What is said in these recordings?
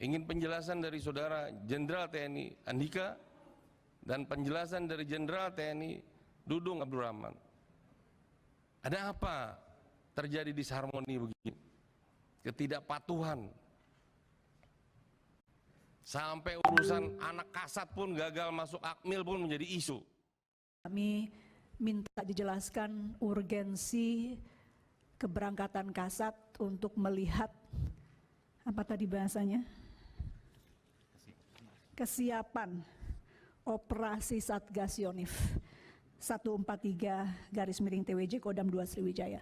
Ingin penjelasan dari Saudara Jenderal TNI Andika dan penjelasan dari Jenderal TNI Dudung Abdurrahman. Ada apa terjadi disharmoni begini? Ketidakpatuhan. Sampai urusan anak kasat pun gagal masuk akmil pun menjadi isu. Kami minta dijelaskan urgensi keberangkatan kasat untuk melihat apa tadi bahasanya? Kesiapan operasi Satgas Yonif 143-TWJ Kodam 2 Sriwijaya.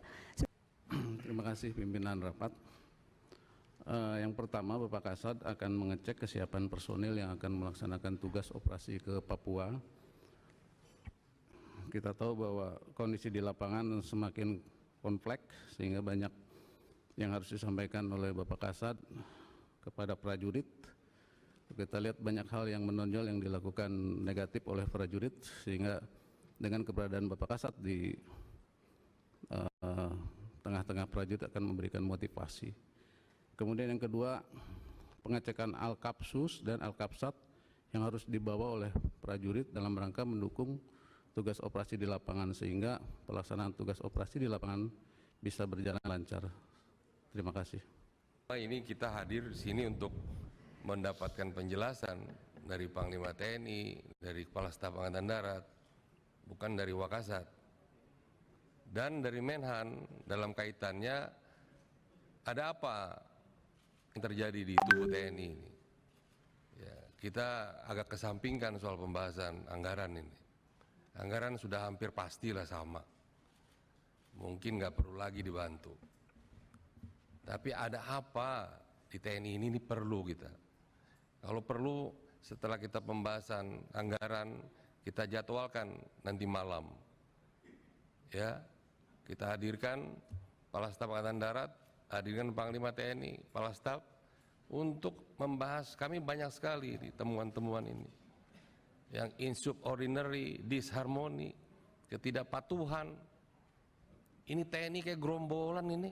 Terima kasih pimpinan rapat. Yang pertama, Bapak Kasat akan mengecek kesiapan personil yang akan melaksanakan tugas operasi ke Papua. Kita tahu bahwa kondisi di lapangan semakin kompleks sehingga banyak yang harus disampaikan oleh Bapak Kasat kepada prajurit. Kita lihat banyak hal yang menonjol yang dilakukan negatif oleh prajurit, sehingga dengan keberadaan Bapak Kasat di tengah-tengah prajurit akan memberikan motivasi. Kemudian yang kedua, pengecekan Al-Kapsus dan Al-Kapsat yang harus dibawa oleh prajurit dalam rangka mendukung tugas operasi di lapangan, sehingga pelaksanaan tugas operasi di lapangan bisa berjalan lancar. Terima kasih. Ini kita hadir di sini untuk mendapatkan penjelasan dari Panglima TNI, dari Kepala Staf Angkatan Darat, bukan dari Wakasat. Dan dari Menhan dalam kaitannya ada apa yang terjadi di tubuh TNI ini. Ya, kita agak kesampingkan soal pembahasan anggaran ini. Anggaran sudah hampir pastilah sama. Mungkin nggak perlu lagi dibantu. Tapi ada apa di TNI ini perlu kita. Kalau perlu setelah kita pembahasan anggaran, kita jadwalkan nanti malam. Ya, kita hadirkan Kepala Staf Angkatan Darat, hadirkan Panglima TNI, Kepala Staf untuk membahas. Kami banyak sekali di temuan-temuan ini. Yang insubordinary, disharmoni, ketidakpatuhan. Ini TNI kayak gerombolan ini.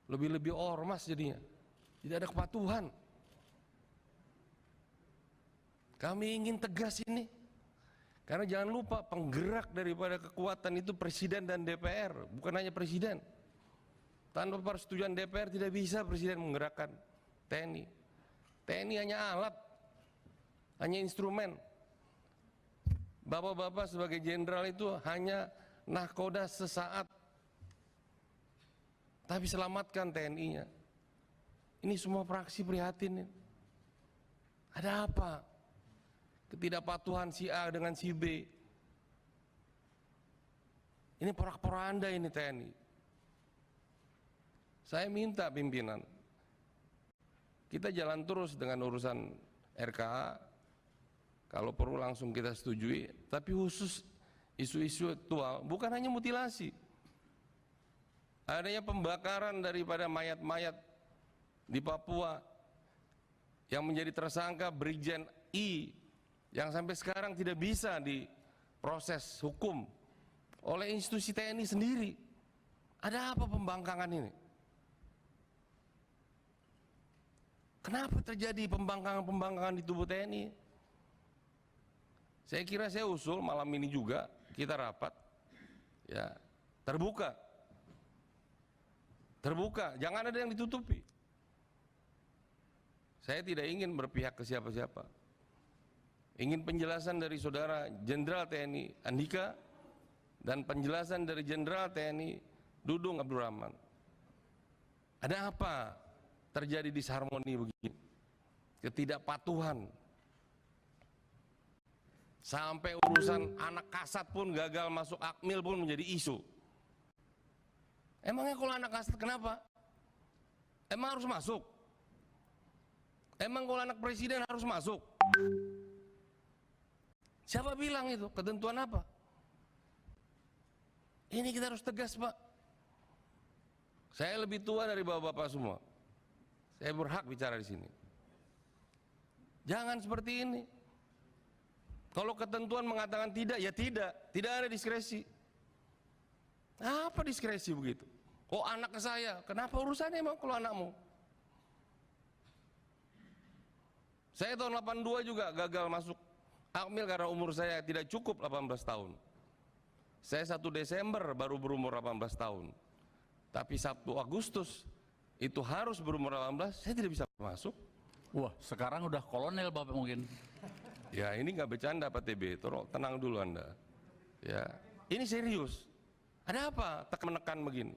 Lebih-lebih ormas jadinya. Tidak ada kepatuhan. Kami ingin tegas ini. Karena jangan lupa penggerak daripada kekuatan itu Presiden dan DPR, bukan hanya Presiden. Tanpa persetujuan DPR tidak bisa Presiden menggerakkan TNI. TNI hanya alat, hanya instrumen. Bapak-bapak sebagai jenderal itu hanya nahkoda sesaat. Tapi selamatkan TNI-nya. Ini semua fraksi prihatin. Ada apa? Ketidakpatuhan si A dengan si B. Ini porak-poranda ini TNI. Saya minta pimpinan, kita jalan terus dengan urusan RKA, kalau perlu langsung kita setujui, tapi khusus isu-isu aktual, bukan hanya mutilasi. Adanya pembakaran daripada mayat-mayat di Papua yang menjadi tersangka Brigjen I yang sampai sekarang tidak bisa diproses hukum oleh institusi TNI sendiri. Ada apa pembangkangan ini? Kenapa terjadi pembangkangan di tubuh TNI? Saya kira saya usul malam ini juga kita rapat, ya, terbuka, jangan ada yang ditutupi. Saya tidak ingin berpihak ke siapa-siapa. Ingin penjelasan dari Saudara Jenderal TNI Andika dan penjelasan dari Jenderal TNI Dudung Abdurrahman. Ada apa terjadi disharmoni begini? Ketidakpatuhan. Sampai urusan anak kasat pun gagal masuk akmil pun menjadi isu. Emangnya kalau anak kasat kenapa? Emang harus masuk? Emang kalau anak presiden harus masuk? Siapa bilang itu? Ketentuan apa? Ini kita harus tegas, Pak. Saya lebih tua dari bapak-bapak semua. Saya berhak bicara di sini. Jangan seperti ini. Kalau ketentuan mengatakan tidak, ya tidak. Tidak ada diskresi. Apa diskresi begitu? Oh, anak ke saya. Kenapa urusannya emang kalau anakmu? Saya tahun 82 juga gagal masuk Akmil karena umur saya tidak cukup 18 tahun. Saya 1 Desember baru berumur 18 tahun. Tapi 1 Agustus itu harus berumur 18, saya tidak bisa masuk. Wah, sekarang udah kolonel Bapak mungkin. Ya ini nggak bercanda Pak TB, tenang dulu Anda. Ya, ini serius. Ada apa menekan begini?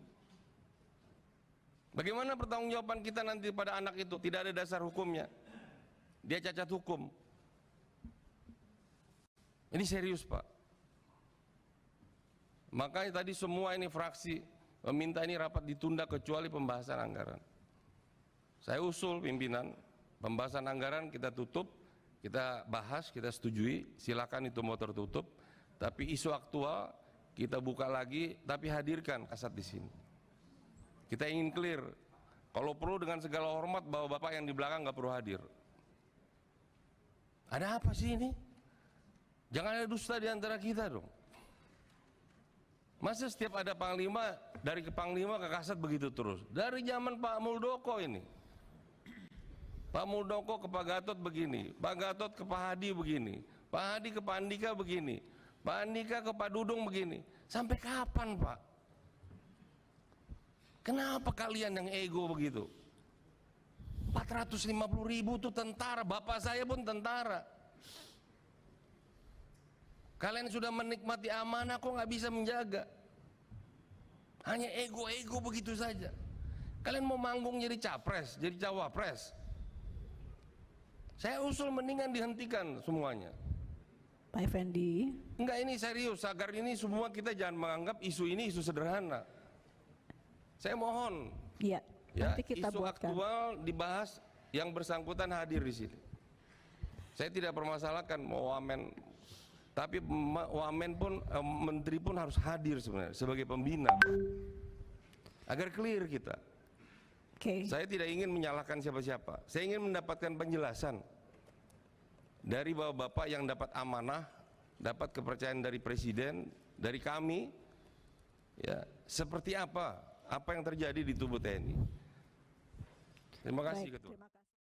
Bagaimana pertanggungjawaban kita nanti pada anak itu? Tidak ada dasar hukumnya. Dia cacat hukum. Ini serius Pak. Makanya tadi semua ini fraksi meminta ini rapat ditunda kecuali pembahasan anggaran. Saya usul pimpinan, pembahasan anggaran kita tutup, kita bahas, kita setujui, silakan itu mau tertutup. Tapi isu aktual kita buka lagi, tapi hadirkan kasat di sini. Kita ingin clear, kalau perlu dengan segala hormat bahwa Bapak yang di belakang nggak perlu hadir. Ada apa sih ini? Jangan ada dusta di antara kita dong. Masa setiap ada panglima, dari ke panglima ke kasat begitu terus? Dari zaman Pak Muldoko ini. Pak Muldoko ke Pak Gatot begini, Pak Gatot ke Pak Hadi begini, Pak Hadi ke Pak Andika begini, Pak Andika ke Pak Dudung begini. Sampai kapan Pak? Kenapa kalian yang ego begitu? 450.000 itu tentara, bapak saya pun tentara. Kalian sudah menikmati amanah kok nggak bisa menjaga? Hanya ego-ego begitu saja. Kalian mau manggung jadi capres, jadi cawapres. Saya usul mendingan dihentikan semuanya. Pak Effendi. Enggak, ini serius, agar ini semua kita jangan menganggap isu ini isu sederhana. Saya mohon, Iya, ya, nanti kita isu buatkan. aktual dibahas, yang bersangkutan hadir di sini. Saya tidak permasalahkan mau wamen, tapi wamen pun, menteri pun harus hadir sebenarnya sebagai pembina, agar clear kita. Oke. Saya tidak ingin menyalahkan siapa-siapa. Saya ingin mendapatkan penjelasan dari bapak-bapak yang dapat amanah, dapat kepercayaan dari presiden, dari kami, ya, seperti apa yang terjadi di tubuh TNI. Terima kasih, Baik, Ketua. terima kasih.